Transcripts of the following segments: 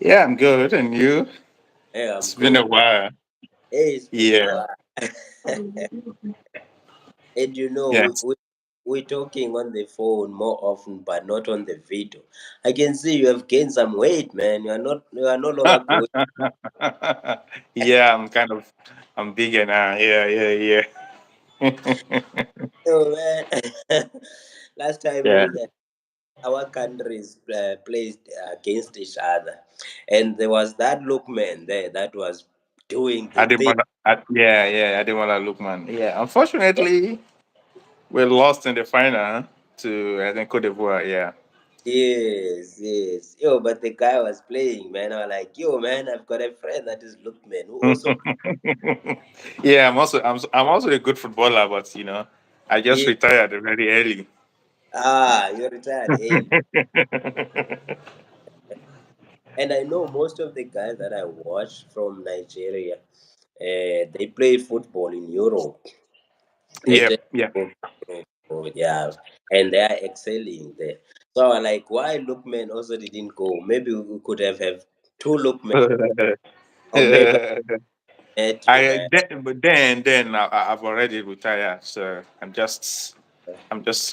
Yeah, I'm good. And you? Hey, I'm It's been a good, man. while. Hey, it's been a Yeah. while. And Yes. we're talking on the phone more often, but not on the video. I can see you have gained some weight, man. You are no longer going. Yeah, I'm bigger now. Yeah. Oh, man. Last time Yeah. our countries played against each other, and there was that Lukman there that was doing I the didn't thing. want to, I didn't want to look, man. Yeah, unfortunately, we lost in the final to, I think, Cote d'Ivoire. Yeah. Yes, yes. Yo, but the guy was playing, man. I was like, yo, man, I've got a friend that is Lookman who also plays. Yeah, I'm also a good footballer, but I just Yeah. retired very early. Ah, you retired early. And I know most of the guys that I watch from Nigeria, they play football in Europe. They Yeah, just yeah. go to Europe, yeah, and they are excelling there. So I like, why Lookman also didn't go? Maybe we could have two Lookmen, or maybe met. I've already retired, so I'm just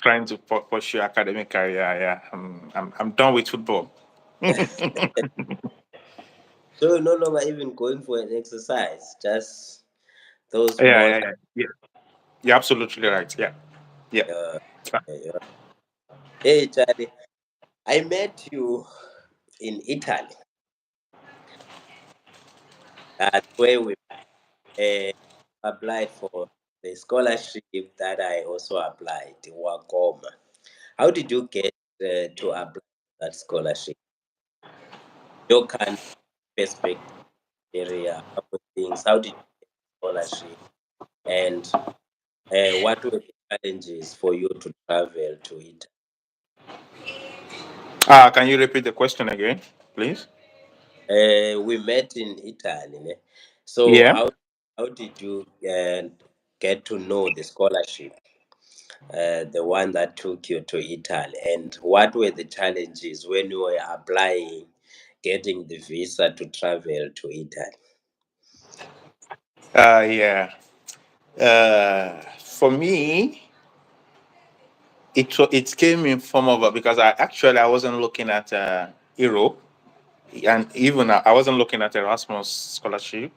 trying to pursue academic career. Yeah, I'm done with football. So you're no longer even going for an exercise, just those Yeah, small. yeah, yeah, yeah. You're absolutely right. Yeah, yeah. Uh, yeah. Hey, Charlie, I met you in Italy. That's where we uh, applied for the scholarship that I also applied, Wakoma. How did you get to apply for that scholarship? Your country perspective area, other things. How did you get scholarship? And what were the challenges for you to travel to Italy? Can you repeat the question again, please? We met in Italy. Ne? So Yeah. how did you get to know the scholarship, the one that took you to Italy, and what were the challenges when you were applying, getting the visa to travel to Italy? Yeah. For me, it came in form of because I wasn't looking at Europe, and even I wasn't looking at Erasmus scholarship.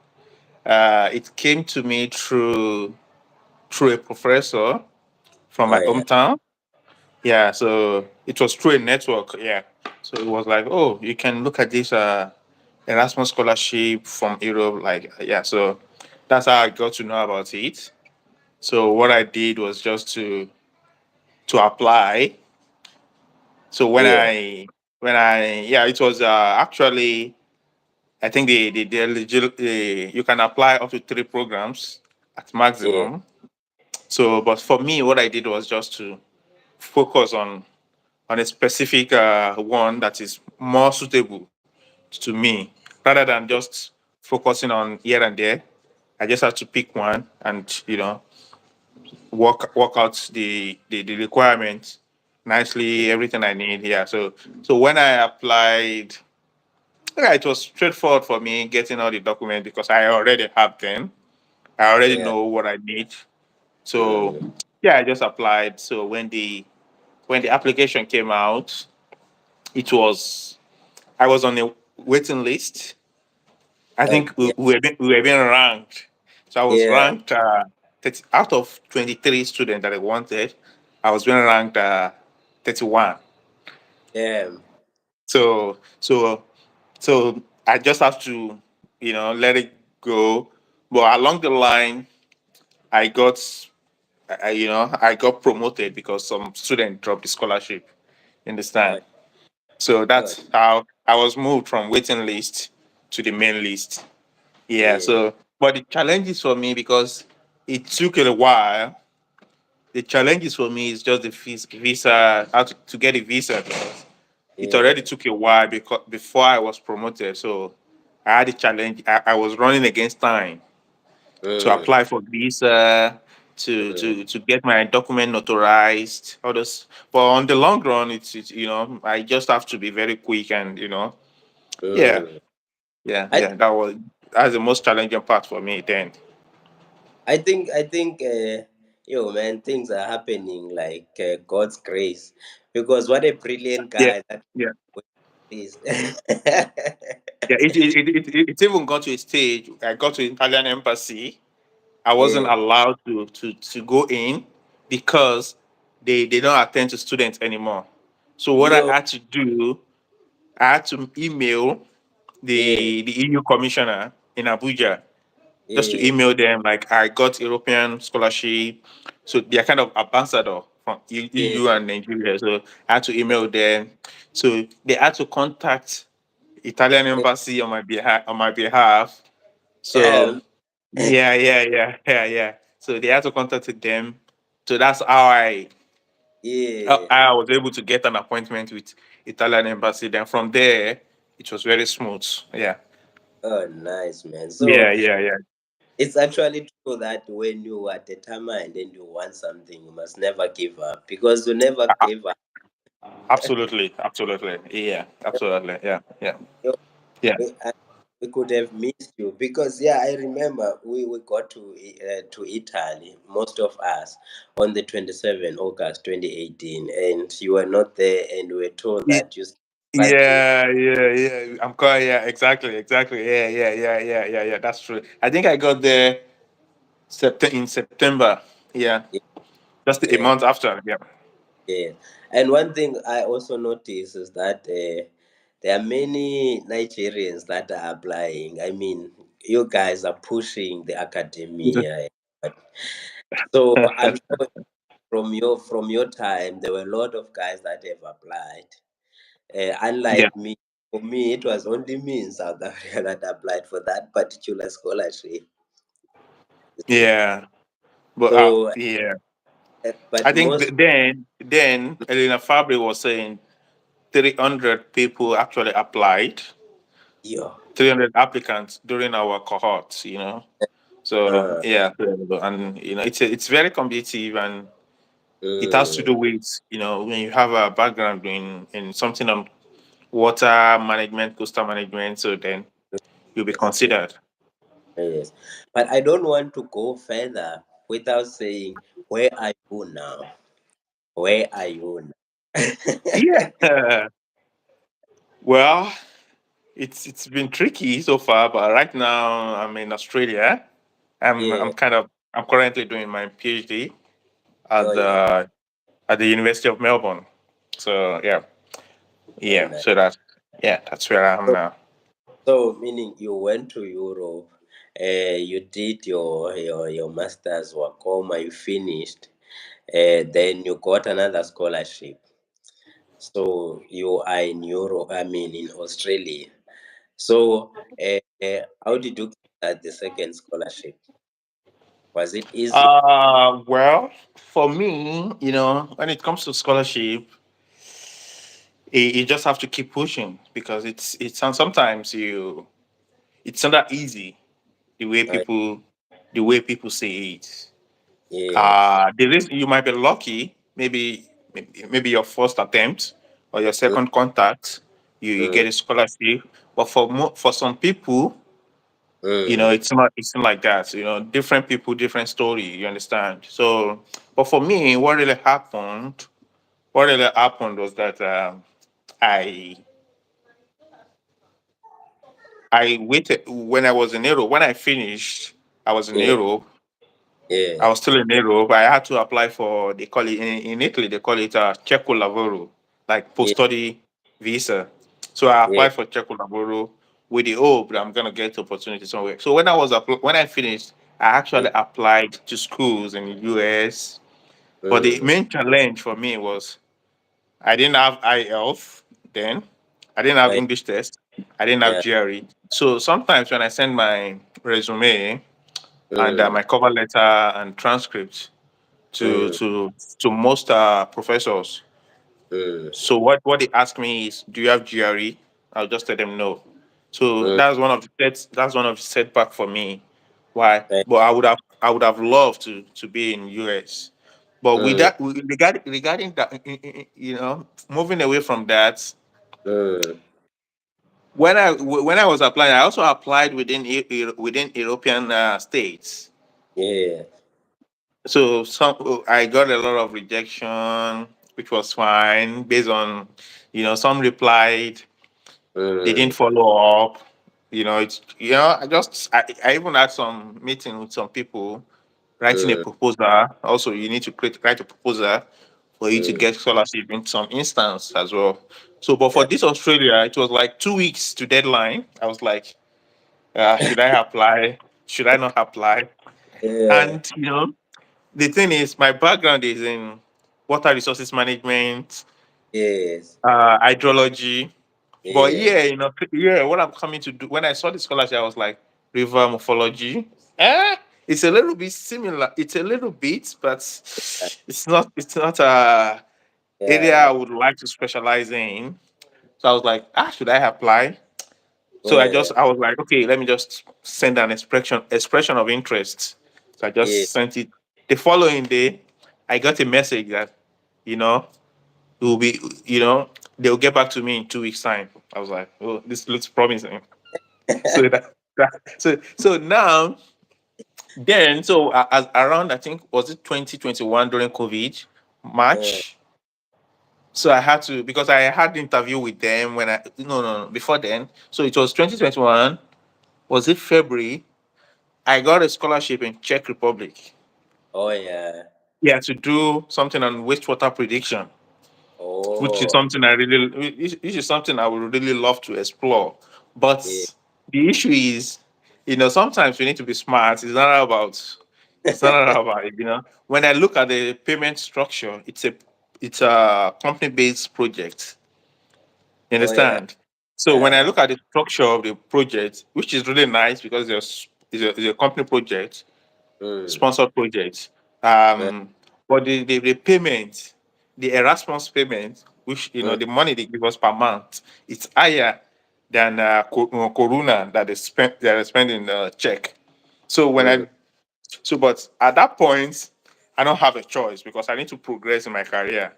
It came to me through a professor from Oh my yeah, hometown. Yeah, so it was through a network. Yeah, so it was like, oh, you can look at this Erasmus scholarship from Europe. Like, yeah, so that's how I got to know about it. So what I did was just to apply. So yeah, yeah, it was actually, I think you can apply up to three programs at yeah, maximum. So, but for me, what I did was just to focus on a specific one that is more suitable to me, rather than just focusing on here and there. I just had to pick one and work out the requirements nicely, everything I need. Yeah. So when I applied, yeah, it was straightforward for me getting all the documents because I already have them. I already yeah. know what I need. So Mm, yeah, I just applied. So when the application came out, it was I was on a waiting list. I think okay. we were being ranked. So I was Yeah, ranked 30, out of 23 students that I wanted. I was being ranked 31. yeah, So I just have to let it go. But along the line, I got I got promoted because some student dropped the scholarship. You oh, understand? So oh, that's how I was moved from waiting list to the main list. Yeah. yeah, So, but the challenges for me because it took a while. The challenges for me is just the visa, how to get a visa because it already yeah. took a while because before I was promoted. So I had a challenge. I was running against time to Mm, apply for visa, mm, to get my document notarized, all those. But on the long run, it's I just have to be very quick and Yeah, Mm. yeah, I yeah. That's the most challenging part for me then. I think yo man, things are happening like God's grace, because what a brilliant Yeah, guy that yeah, is. yeah. It even got to a stage. I got to Italian embassy. I wasn't Yeah, allowed to go in because they don't attend to students anymore. So what I yo, had to do, I had to email yeah, the EU commissioner in Abuja, just to yeah, email them like I got European scholarship. So they're kind of ambassador from yeah, EU and Nigeria. So I had to email them. So they had to contact Italian yeah. embassy on my behalf. So Damn. yeah. So they had to contact them. So that's how Yeah. I was able to get an appointment with Italian embassy. Then from there, it was very smooth. Yeah. Oh, nice, man. So Yeah. it's actually true that when you are determined and you want something, you must never give up, because you never give up. Absolutely. Yeah, absolutely. Yeah. You know, Yeah. we could have missed you, because yeah, I remember we got to Italy, most of us, on the 27th August 2018, and you were not there, and we were told Ye- that you struggling. Yeah. I'm quite, yeah, exactly. Yeah. That's true. I think I got there in September. Yeah. Just a Yeah, month after. Yeah. yeah. And one thing I also noticed is that there are many Nigerians that are applying. I mean, you guys are pushing the academia. So I'm sure from your time, there were a lot of guys that have applied. Yeah. Unlike me, for me, it was only me in South Africa that applied for that particular scholarship. You see. Yeah. But So, yeah. but I think most, then Elena Fabri was saying 300 people actually applied, yeah, 300 applicants during our cohort, you know. So uh, yeah, and it's very competitive, and it has to mm, do with when you have a background in something on water management, coastal management, so then you'll be yes, yes, considered. yes. But I don't want to go further without saying, where are you now? Where are you now? Yeah. Well, it's been tricky so far, but right now I'm in Australia. Yeah. I'm currently doing my PhD Oh, at yeah. the University of Melbourne. So Oh, yeah. nice. That's where I am So, now. so meaning you went to Europe, you did your master's Wakoma, you finished, then you got another scholarship. So you are in Europe, I mean in Australia. So how did you get the second scholarship? Was it easy? Well, for me, when it comes to scholarship, you just have to keep pushing because sometimes it's not that easy the way Uh, people say it. yes. The risk you might be lucky, maybe your first attempt or your Mm, second contact, you mm, get a scholarship. But for some people, mm, it's not like that. Different people, different story. You understand? So, but for me, what really happened was that I I waited when I was in Europe. When I finished, I was in yeah, Europe. I yeah, was still in Europe. I had to apply for, they call it in Italy, they call it Checo Lavoro, like post yeah, study visa. So I yeah, applied for Checo Lavoro with the hope that I'm gonna get opportunity somewhere. So when I finished, I yeah, actually applied to schools in the US. But the mm, main challenge for me was I didn't have IELTS then. I didn't have oh, English test. I didn't have yeah, GRE. So sometimes when I send my resume and mm, my cover letter and transcript to mm, to to most professors. mm, So what they ask me is, do you have GRE? I'll just tell them no. So mm, that's one of the setback for me. Why? right, But I would have loved to be in US. But with mm, that, regarding that, moving away from that, mm, when I was applying, I also applied within within European states. Yeah. So some I got a lot of rejection, which was fine based on, some replied, they didn't Mm, follow up. I even had some meeting with some people writing a mm, proposal. Also, you need to write a proposal for you to mm. get scholarship in some instance as well. So, but for Yeah. this Australia, it was like 2 weeks to deadline. I was like, should I apply? Should I not apply? Yeah. And the thing is, my background is in water resources management, Yes. hydrology. But Yes. yeah, yeah, what I'm coming to do when I saw the scholarship, I was like, river morphology. Eh, it's a little bit similar. It's a little bit, but it's not. It's not a area I Yeah. would like to specialize in. So I was like, should I apply? So Yeah. I was like, okay, let me just send an expression of interest. So I Yeah. just sent it. The following day, I got a message that, you know, it will be, they'll get back to me in 2 weeks' time. I was like, oh, this looks promising. So so now as around, I think, was it 2021 during COVID Uh, March. So I had to, because I had the interview with them when I no, before then. So it was 2021. Was it February? I got a scholarship in Czech Republic. oh yeah. Yeah, to do something on wastewater prediction, which is Oh something which is something I would really love to explore. But yeah. the issue is, sometimes we need to be smart. It's not about it. When I look at the payment structure, it's a company based project. You Oh yeah. understand? So when I Yeah. look at the structure of the project, which is really nice because it's a company project, Mm. sponsored project. Yeah. But the payment, the Erasmus payment, which Mm. the money they give us per month, it's higher than Corona that they spend in Czech. So when Mm. I but at that point, I don't have a choice because I need to progress in my career.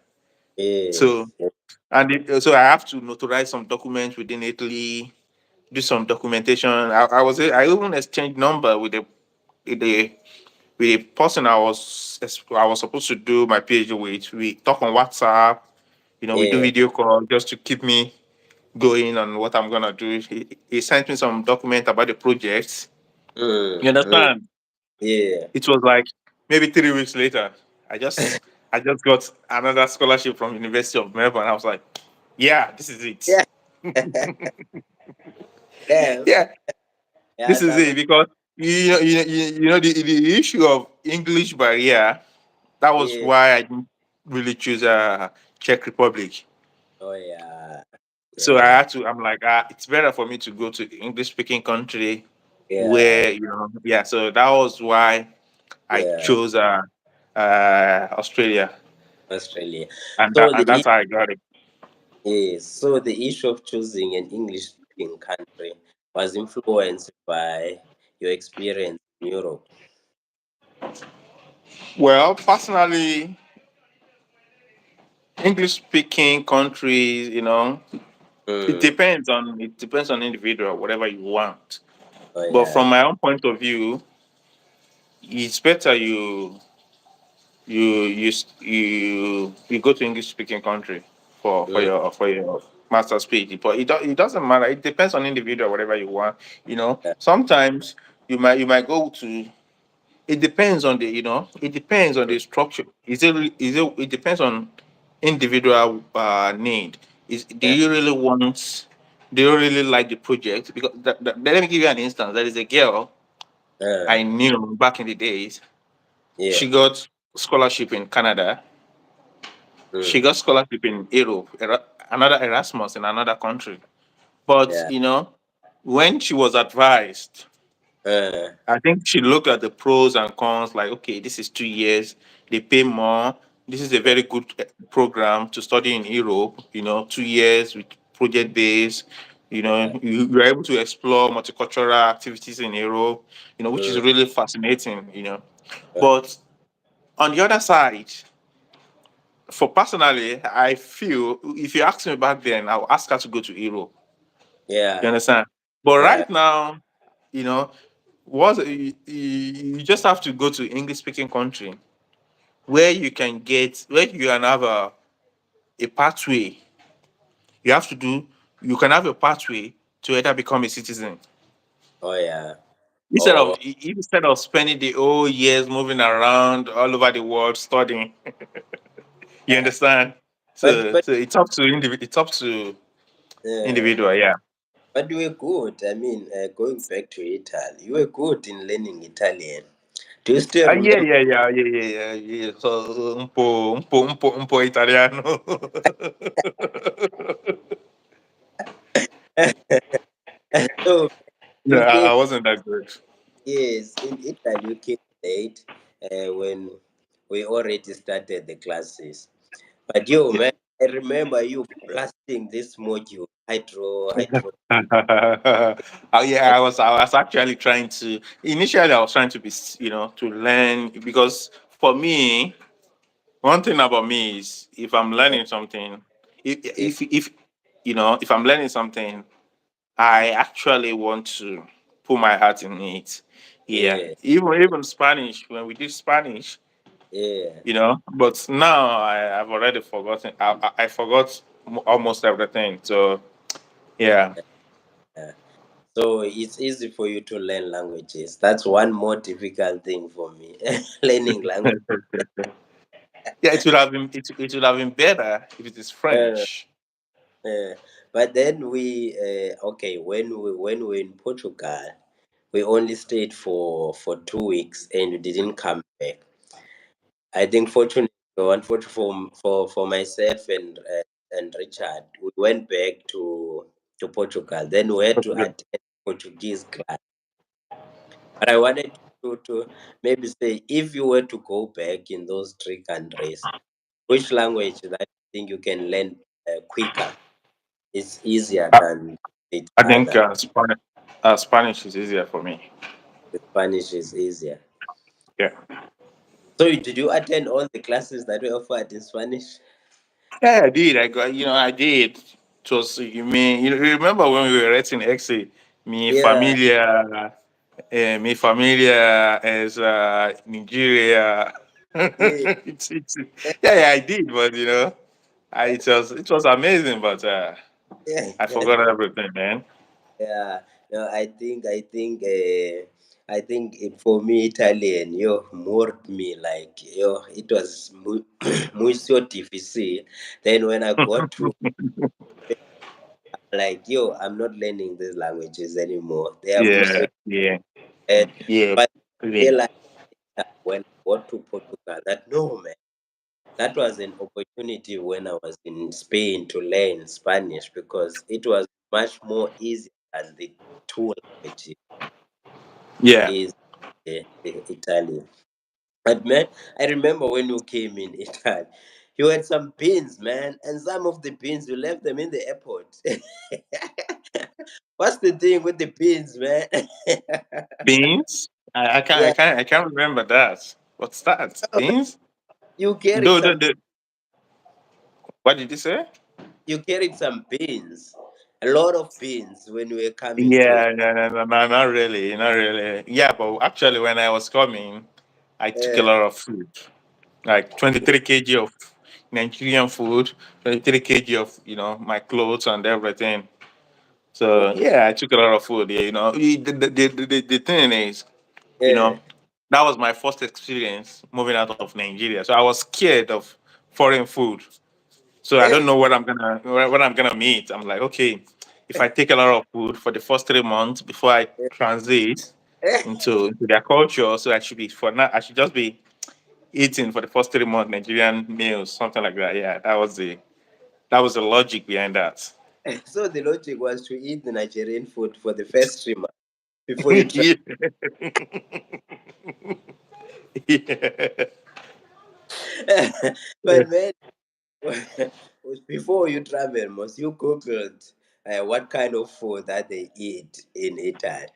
So Yes. Yes. so I have to notarize some documents within Italy, do some documentation. I even exchanged number with the with a person I was supposed to do my PhD with. We talk on WhatsApp. We do Yeah. video call just to keep me going on what I'm gonna do. He sent me some document about the project. Mm. You Mm. understand? Yeah. It was like maybe 3 weeks later. I just I just got another scholarship from University of Melbourne. I was like, yeah, this is it. Yeah. Damn. Yeah, Yeah. this is Some. it because the issue of English barrier. That was Yeah. why I didn't really choose Czech Republic. Oh yeah. So I Yeah. had to. I'm like, it's better for me to go to English speaking country Yeah. where yeah. So that was why I Yeah. chose Australia, Australia. and So that's how I got it. yes, so the issue of choosing an English speaking country was influenced by your experience in Europe. Well, personally, English speaking countries, Mm. it depends on individual, whatever you want. Oh But yeah. from my own point of view, it's better you go to English speaking country for Mm. your master's PhD. But it doesn't matter. It depends on individual, whatever you want. Yeah. Sometimes you might go to. It depends on the structure. It depends on individual need. Do Yeah. you really want? Do you really like the project? Because let me give you an instance. There is a girl Uh, I knew back in the days. yeah. She got scholarship in Canada. She Mm. got scholarship in Europe, another Erasmus in another country. But Yeah. when she was advised, Uh, I think she looked at the pros and cons, like, okay, this is 2 years, they pay more. This is a very good program to study in Europe, 2 years with project base. You're able to explore multicultural activities in Europe, which is mm. really fascinating. Uh, But on the other side, for personally, I feel if you ask me back then, I'll ask her to go to Europe Yeah. You understand? But Yeah. right now, you know, you just have to go to English speaking country where where you can have a pathway. You have to do you can have a pathway to either become a citizen Oh yeah. instead of Oh instead of spending the whole years moving around all over the world studying. You yeah. understand? But So it's up to uh, individual. Yeah. but you were good. I mean, going back to Italy, you were good in learning Italian. Do you still Yeah, remember? yeah, yeah, yeah, yeah, yeah, yeah. So un po' italiano. So No, you came, I wasn't that good. yes, in Italy you came late when we already started the classes. But you Yeah. man, I remember you blasting this module, hydro. Yeah, I was actually trying to initially I was trying to be to learn because for me one thing about me is if I'm Yeah, learning something, yeah, if if I'm learning something, I actually want to put my heart in it. Yeah, yeah, even Spanish when we did Spanish, yeah. But now I've already forgotten. I forgot almost everything. So yeah, Yeah. So it's easy for you to learn languages. That's one more difficult thing for me. Learning language. yeah, it would have been better if it is Uh, French. but then we okay when we were in Portugal, we only stayed for 2 weeks and we didn't come back. I think fortunately, unfortunately for myself and Richard, we went back to Portugal. Then we had to Portugal. attend Portuguese class. But I wanted to maybe say, if you were to go back in those three countries, which language that you think you can learn quicker? It's easier I, than the I think other. Spanish is easier for me. The Spanish is easier. Yeah. So did you attend all the classes that were offered in Spanish? Yeah, I did. I got, I did. It was, you remember when we were writing essay, Yeah, mi familia is Nigeria. yeah, Yeah, yeah, I did, but it was amazing, but yeah. I forgot everything, man. Yeah, no, I think for me Italian, more me like it was muy so difficile. Then when I got to like I'm not learning these languages anymore. They are muy so Yeah, yeah, bad. yeah, But I yeah, realized that when I got to Portugal that no man, that was an opportunity when I was in Spain to learn Spanish because it was much more easy than the two languages yeah. is the Italian. But man, I remember when you came in Italy, you had some beans, man, and some of the beans you left them in the airport. What's the thing with the beans, man? Beans? Yeah, I can't remember that. What's that? Beans? you carried Do, do, some. do. What did you say? You carried some beans, a lot of beans when we were coming to. Yeah, no, no, no, no, not really, not really. Yeah, but actually, when I was coming, I took a Uh, lot of food, like 23 kg of Nigerian food, 23 kg of my clothes and everything. So okay. yeah, I took a lot of food. Yeah, the thing is, you Yeah. know, that was my first experience moving out of Nigeria. So I was scared of foreign food. So I don't know what I'm gonna meet. I'm like, okay, if I take a lot of food for the first 3 months before I transit into their culture, so I should be for now. I should just be eating for the first 3 months Nigerian meals, something like that. Yeah, that was the logic behind that. So the logic was to eat the Nigerian food for the first 3 months before you try. Yeah. Yeah. But man, before you travel, must you googled what kind of food that they eat in Italy?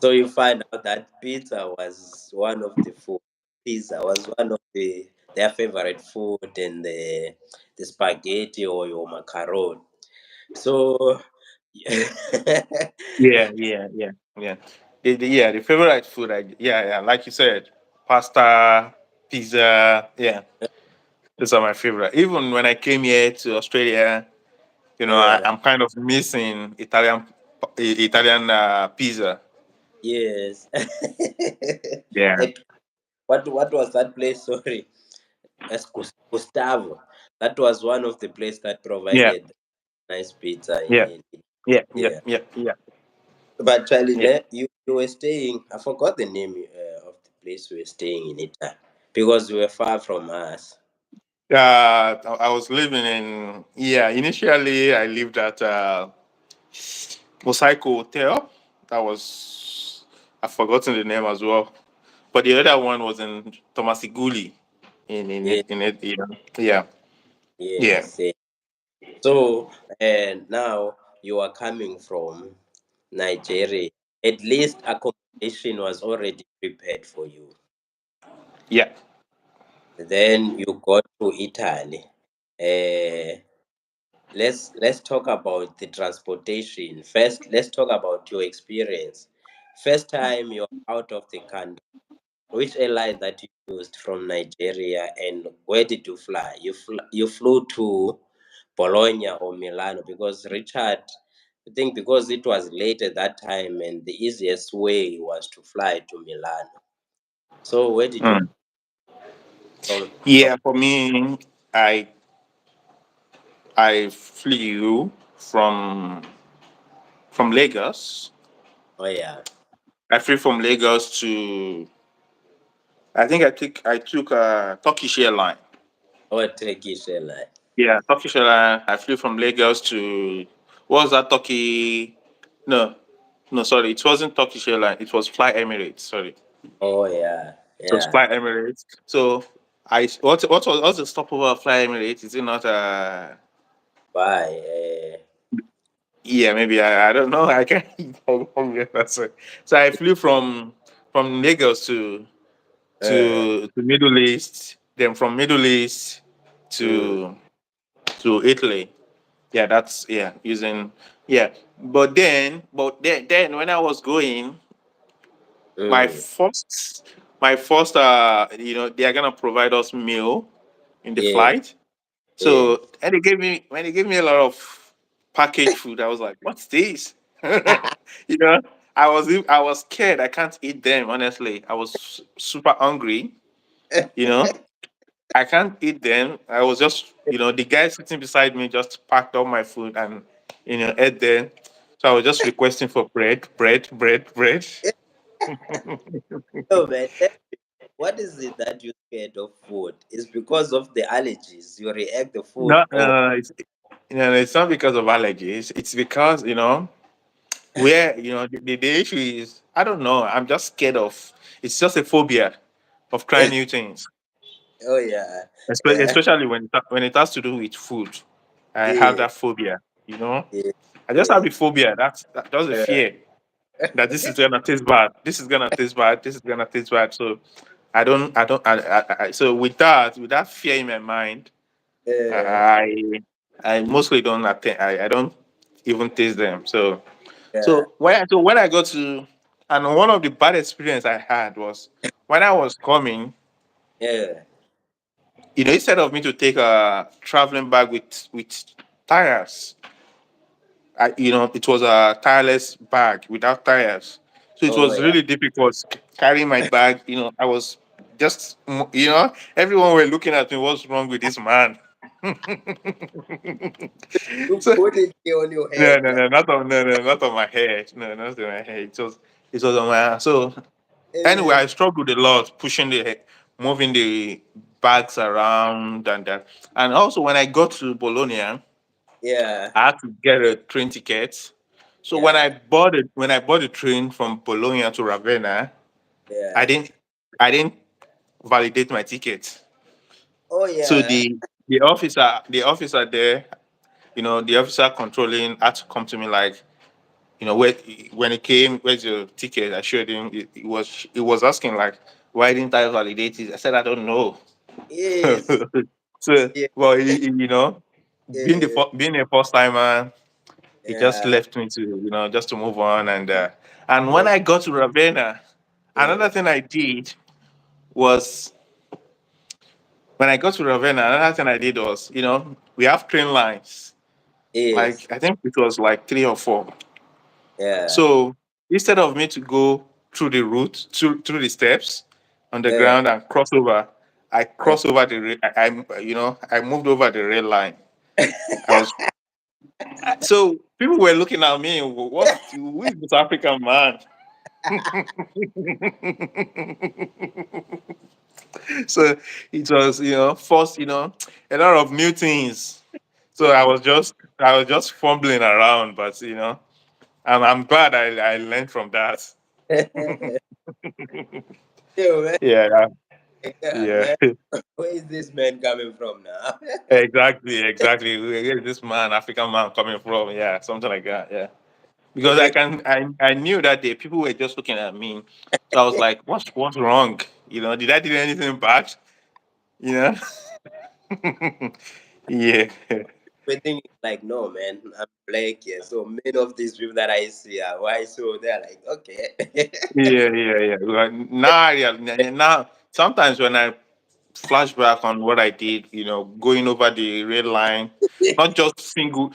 So you find out that pizza was one of the food. Pizza was one of their favorite food, and the spaghetti or your macaroni. So Yeah, yeah, yeah, yeah. Yeah, the favorite food. Yeah, like you said, pasta, pizza. Yeah, those are my favorite. Even when I came here to Australia, Yeah. I'm kind of missing Italian pizza. Yes. Yeah, At what was that place? Sorry, as Gustavo. That was one of the place that yeah, provided nice pizza yeah, in yeah, yeah, yeah. yeah, yeah, But Charlie, yeah. you were staying. I forgot the name of the place we were staying in Italy because you were far from us. I was living in, yeah. Initially, I lived at Mosaico Hotel. That was, I've forgotten the name as well. But the other one was in Tomasiguli. Yeah, In it, yeah, yeah, yes. So, and now you are coming from Nigeria. At least accommodation was already prepared for you. yeah. Then you got to Italy. Uh, let's talk about the transportation. First, let's talk about your experience. First time you're out of the country. Which airline that you used from Nigeria and where did you fly? You flew to Bologna or Milano because Richard, I think because it was late at that time and the easiest way was to fly to Milano. So where did you Mm. from? Yeah, for me, I I flew from Lagos. Oh yeah, I flew from Lagos to, I took a Turkish airline. oh Turkish airline. Yeah, Turkish airline. I flew from Lagos to, what was that Turkey? No, no, sorry, it wasn't Turkish airline. It was Fly Emirates. Sorry, Oh yeah, it was yeah. Fly Emirates. So what's the stopover of Fly Emirates? Is it not Bye. Yeah, maybe I don't know. I can't, I don't remember. So I flew from Lagos Uh, to Middle East, then from Middle East mm, to Italy. Yeah, that's, yeah, using, yeah. Then when I was going, my mm, first they are gonna provide us meal in the yes, flight. yes. So, and they gave me a lot of packaged food. I was like, "What's this?" I was scared. I can't eat them. Honestly, I was super hungry. You know, I can't eat them. I was just, the guy sitting beside me just packed all my food and ate them. So I was just requesting for bread, bread, bread, bread. Oh man, what is it that you scared of food? Is because of the allergies you react the food No, no, or no, it's not because of allergies. It's because where the issue is, I don't know. I'm just scared of. It's just a phobia of trying new things, oh yeah, yeah, especially when it has to do with food. I have yeah, that phobia. You know, yeah, I just have yeah. the phobia. That's the fear that this is gonna taste bad. This is gonna taste bad. This is gonna taste bad. So I don't. So with that fear in my mind, Yeah, I I mostly don't attend. I don't even taste them. yeah, So when I got to, and one of the bad experience I had was when I was coming, yeah. instead of me to take a traveling bag with tires, it was a tireless bag without tires. So it Oh was yeah. really difficult carrying my bag. I was just, everyone were looking at me. What's wrong with this man? You So put it here on your no, head, no, man. no, not on my head. No, not on my head. It was on my. So anyway, Uh, I struggled a lot moving the bags around and that. And also when I got to Bologna, I yeah, had to get a train ticket. So yeah, when I bought the train from Bologna to Ravenna, I yeah. didn't I didn't validate my ticket. Oh So yeah. the officer there, the officer controlling had to come to me like, where when it came, where's your ticket? I showed him. It was asking like, why didn't I validate it? I said I don't know. Yes. So, Yeah. well, being Yeah. being a first timer, He just Yeah. left me to, just to move on. And when Yeah. I got to Ravenna, another Yeah. thing I did was when I got to Ravenna, another thing I did was, we have train lines. Yes. Like I think it was like three or four. Yeah. So instead of me to go through the route, through the steps on the Yeah. ground and cross over, I Yeah. crossed over I moved over the rail line. I was so people were looking at me. Who is this African man? So it was, first, a lot of new things. So I was just fumbling around, but I'm glad I learned from that. Yo, man. Yeah, Yeah, yeah. man. Where is this man coming from now? Exactly. Where is this man, African man, coming from? Yeah, something like that. Yeah, because Yeah. I knew that day people were just looking at me, so I was like, what's wrong? Did I do anything bad? You know? Yeah, We think like, no, man, I'm black. Yeah. So many of these people that I see are white. So they're like, okay. yeah. Well, now, yeah, now sometimes when I flashback on what I did, going over the rail line, not just single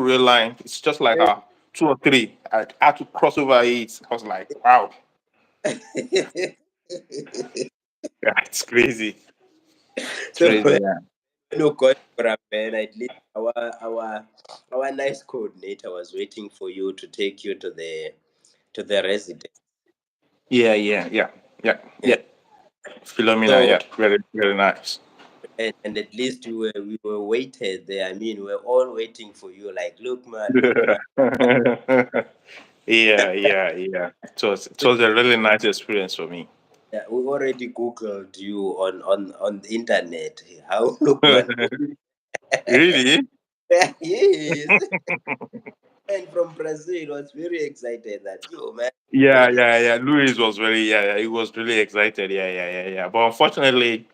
rail line. It's just like two or three. I had to cross over it. I was like, wow, yeah, it's crazy. It's So crazy. when Yeah. you got for a man, at least our nice coordinator was waiting for you to take you to the residence. Yeah. Yeah. Philomena, So yeah, very, very nice. and at least we were waited there. I mean, we are all waiting for you. Like, look, man. Yeah. It was a really nice experience for me. Yeah, we already googled you on the internet. How Lukman go? Really? Yes, and from Brazil was very excited that you man. Yeah, What is yeah, yeah. Luis was he was really excited. Yeah. But unfortunately,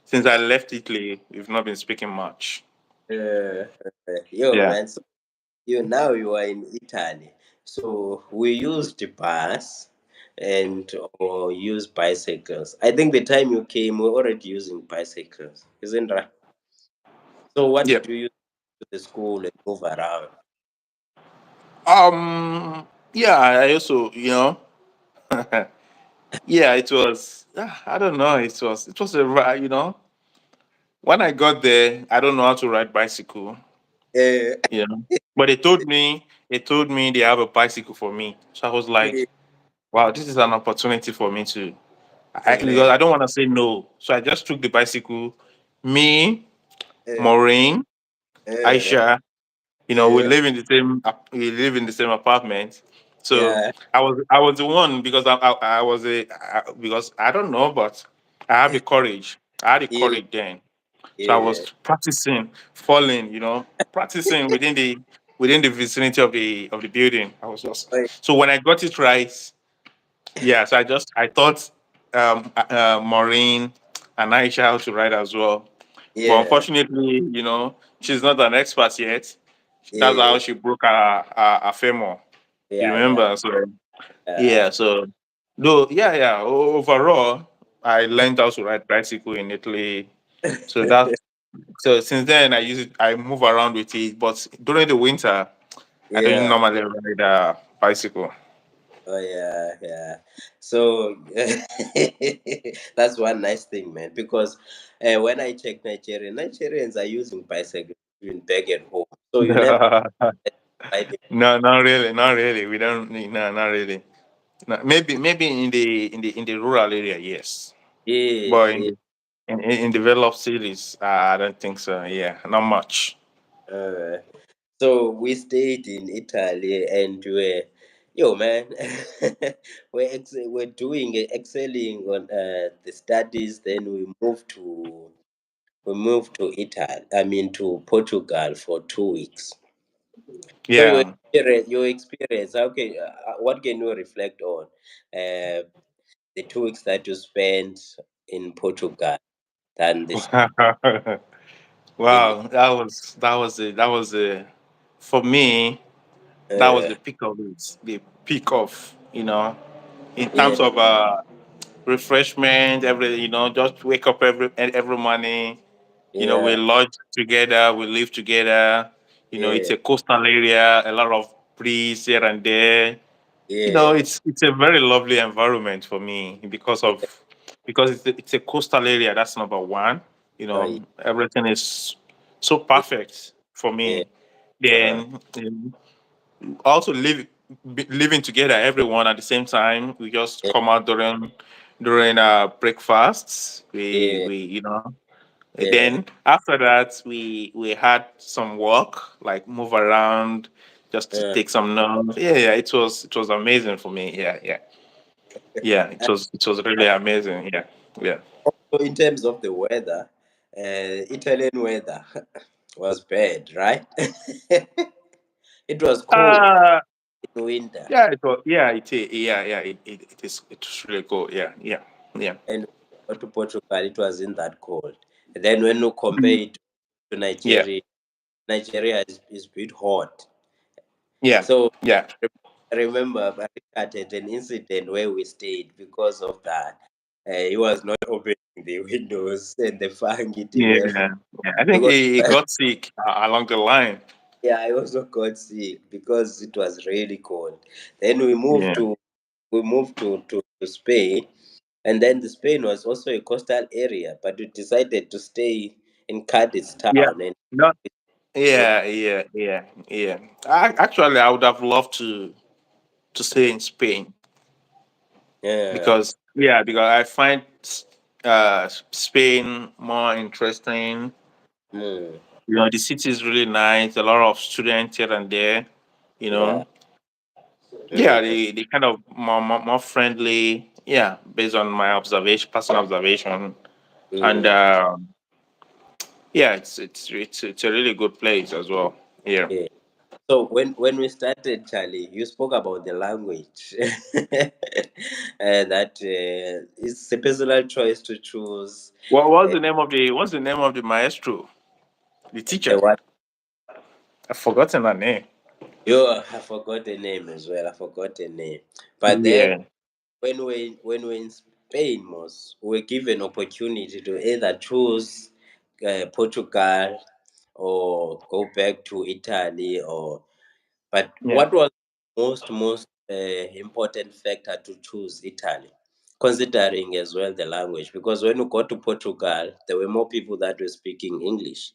since I left Italy, we've not been speaking much. yo Yeah. man? So you now you are in Italy. So we used the bus and or use bicycles. I think the time you came, we were already using bicycles, isn't right? So what Yeah. did you use to the school and move around? Yeah, I also, yeah, it was, I don't know, it was when I got there, I don't know how to ride bicycle, Uh, but they told me they have a bicycle for me. So I was like, wow, this is an opportunity for me to because learn. I don't want to say no. So I just took the bicycle. Me, Uh, Maureen, uh, Aisha, we uh, live in the same apartment. So yeah, I was the one because I was because I don't know, but I have the courage. I had the yeah, courage then. So I yeah. was practicing falling, practicing within the vicinity of the building. I was just Oh, so when I got it right, yeah. So I thought Maureen and Aisha how to ride as well. But yeah, unfortunately, she's not an expert yet. That's how yeah, she broke her femur. You yeah, remember? So yeah, yeah. So though, yeah. Overall, I learned how to ride bicycle in Italy. So since then I use it. I move around with it. But during the winter, I don't yeah. normally ride a bicycle. Oh yeah, yeah. So that's one nice thing, man. Because when I check Nigerians are using bicycles even back at home. So you never ride it. No, not really. We don't. No, not really. No, maybe in the rural area, yes. Yes, But yes. in developed cities, I don't think so. Yeah, not much. Uh, so we stayed in Italy and yo man, we're doing excelling on the studies. Then we moved to Italy. I mean to Portugal for 2 weeks. So Yeah. your experience. Okay, what can you reflect on the 2 weeks that you spent in Portugal than this in Wow, that was it. For me. That was uh, the peak of it. The peak of, in yeah, terms of refreshment. Just wake up every morning. We yeah, lodge together, we live together. It's yeah, a coastal area, a lot of breeze here and there. yeah, It's a very lovely environment for me because it's a coastal area. That's number one. oh, yeah, Everything is so yeah, perfect for yeah, me. uh, Then also living together, everyone at the same time. We just yeah, come out during breakfasts. We yeah, we and yeah, then after that, we had some walk, like move around, just to uh, take some notes. Yeah, yeah, it was amazing for me. Yeah, yeah, yeah. It was really amazing. Yeah, yeah. so in terms of the weather, Italian weather was bad, right? It was cold Uh in winter, yeah, it was. Yeah, yeah, yeah. It is. It's really cool. Yeah, yeah, yeah, and to Portugal, it wasn't that cold. And then when you compare Mhm. it to Yeah, Nigeria, Nigeria is a bit hot. yeah, So yeah, I remember Barikat had an incident where we stayed because of that. He was not opening the windows and the fan getting yeah, everywhere. yeah. I think Because he got sick along the line. yeah, I also got sick because it was really cold. Then we moved Yeah, to to Spain, and then the Spain was also a coastal area, but we decided to stay in Cadiz yeah. town and No, yeah, yeah, yeah, yeah. Actually, I would have loved to stay in Spain yeah, because I find Spain more interesting. mm, The city is really nice. A lot of students here and there. You yeah, know, yeah, mm, they kind of more friendly. Yeah, based on my observation, personal observation, and mm, yeah, it's a really good place as well. Yeah. yeah. So when we started, Charlie, you spoke about the language, that it's a personal choice to choose. What's the name of the maestro, the teacher? What I've forgotten her name. you I forgot the name as well. I forgot the name. But then Yeah, when we in Spain, most we were given opportunity to either choose Portugal or go back to Italy or. But yeah, what was most important factor to choose Italy, considering as well the language? Because when you go to Portugal, there were more people that were speaking English.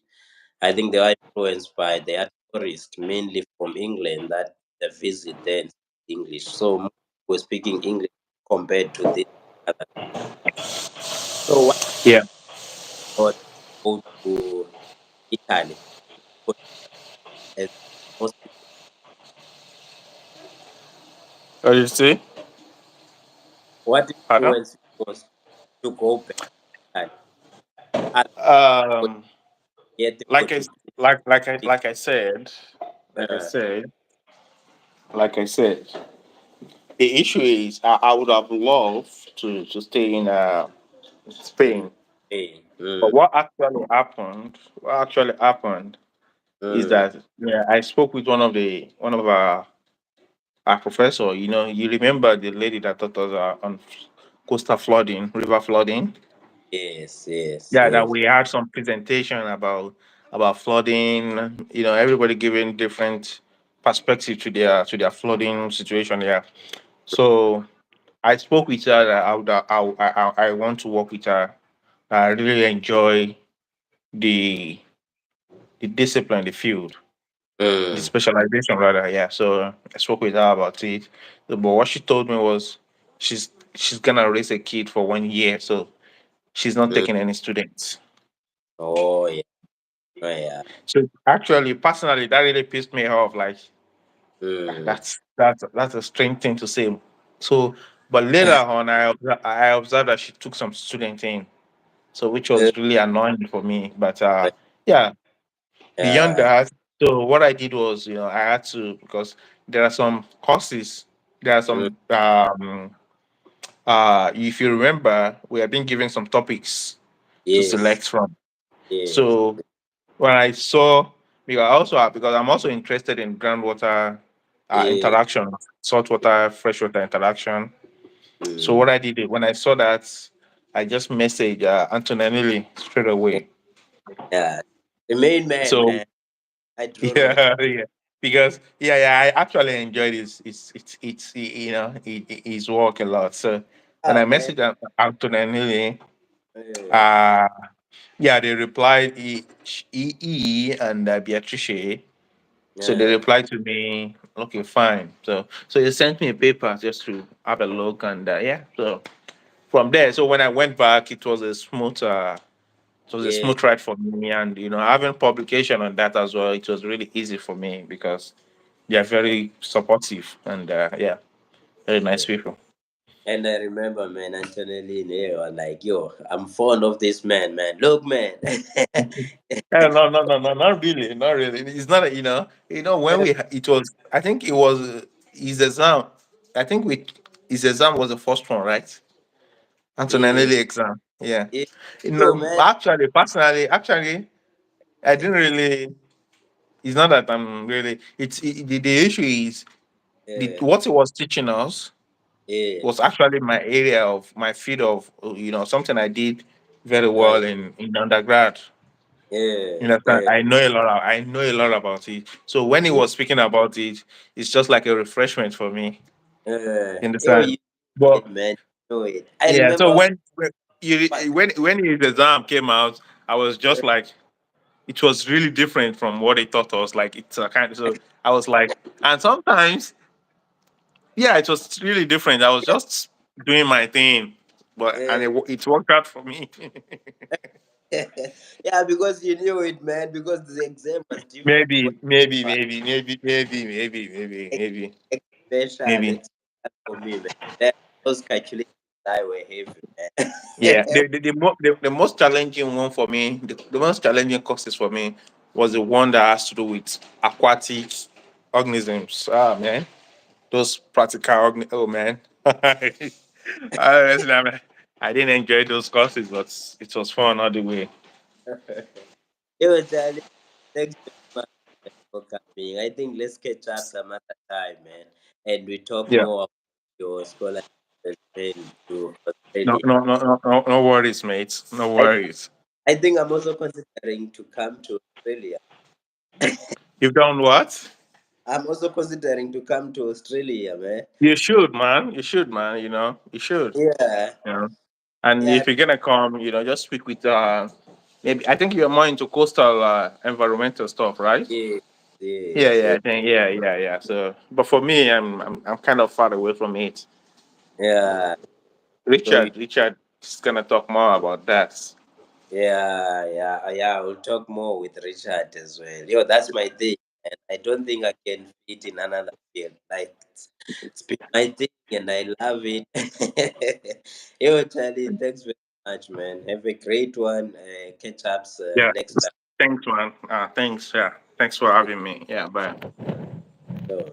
I think they were influenced by their tourists, mainly from England, that they visit there and speak English. So more people were speaking English compared to this other. So what yeah. about go to Italy? As most people, Oh, you see? what Pardon? influenced you most to go back to Italy? Other than Um, get the like I Portuguese. like I Uh, said, like I said, the issue is I would have loved to stay in Spain, Spain. but what actually happened is Mm, that, yeah, I spoke with one of our professor. You remember the lady that taught us on coastal flooding, river flooding. yes, yes, Yeah, that yes. we had some presentation about flooding. Everybody giving different perspective to their flooding situation. Yeah. So I spoke with her that I want to work with her. I really enjoy the the discipline, the field, the Mm, specialization rather. Yeah. So I spoke with her about it. But what she told me was she's gonna raise a kid for 1 year, so she's not mm. taking any students. Oh, yeah. Oh, yeah. So actually, personally, that really pissed me off. Like, Mm. that's a strange thing to say. So, but later on, I observed that she took some students in, so which Uh, was really annoying for me. But yeah, beyond uh, that, so what I did was, I had to, because there are some courses, there are mm, some if you remember, we have been given some topics to yes, select from. yes. So when I saw, because I'm also interested in groundwater Yeah. interaction, saltwater, freshwater interaction. So Mm. what I did when I saw that, I just messaged Antonelli straight away. Yeah. The main man, So man. I drawn on. yeah, yeah. Because yeah, I actually enjoyed his work a lot. So when Ah, I man. messaged Antonelli, Yeah. uh yeah, they replied and Beatrice. So they Yeah. replied to me, okay, fine. So they sent me a paper just to have a look, and yeah. So from there, so when I went back, it was a Yeah. smooth ride for me, and having publication on that as well, it was really easy for me because they are very supportive and yeah, very nice Yeah. people. And I remember, man, Antonelli, they were like, yo, I'm fond of this man, man. Look, man. No, not really, not really. It's not, when it was, I think it was his exam. I think his exam was the first one, right? Yeah. Antonelli exam. Yeah. Yeah. Yo, man. Actually, personally, I didn't really. It's not that I'm really. The issue is Yeah. what he was teaching us Yeah. was actually my area of my field of something I did very Uh, well in undergrad. yeah. You understand? Yeah. I know a lot about it. So when he Yeah. was speaking about it, it's just like a refreshment for me. You Yo, understand? you know But it, man. You know it. I yeah, so remember. when his exam came out, I was just like, it was really different from what he taught us. Like it's a kind of, so I was like, and sometimes, yeah, it was really different. I was just doing my thing, but and Yeah. it worked out for me. Yeah, because you knew it, man. Because the exam was different. It was ex- Maybe, special, maybe. special for me, man. That those calculations I were heavy, man. Yeah, the most challenging one for me, the most challenging courses for me was the one that has to do with aquatic organisms. Ah, man, those practical oh man. Honestly, I didn't enjoy those courses, but it was fun all the way. Yo, Charlie, thanks very much for coming. I think let's catch up some other time, man, and we talk Yeah. more about your scholarship as well to No, Australia. no, no, no, no, no worries, mate. No I, worries. I think I'm also considering to come to Australia. You've done what? I'm also considering to come to Australia, man. You should, man. You should, man. You should. Yeah, You know. And yeah, if you're gonna come, just speak with maybe I think you're more into coastal environmental stuff, right? yeah, Yeah, yes, yeah, yes, I think yeah. So, but for me, I'm kind of far away from it. yeah. So Richard is gonna talk more about that. yeah, yeah, yeah. We'll talk more with Richard as well. Yo, that's my thing, and I don't think I can fit in another field. Like it's been my thing, and I love it. Yo, Charlie, thanks very much, man. Have a great one. Catch ups Yeah. next time. Thanks, man. Thanks. Yeah. Thanks for having me. Yeah. Bye. So.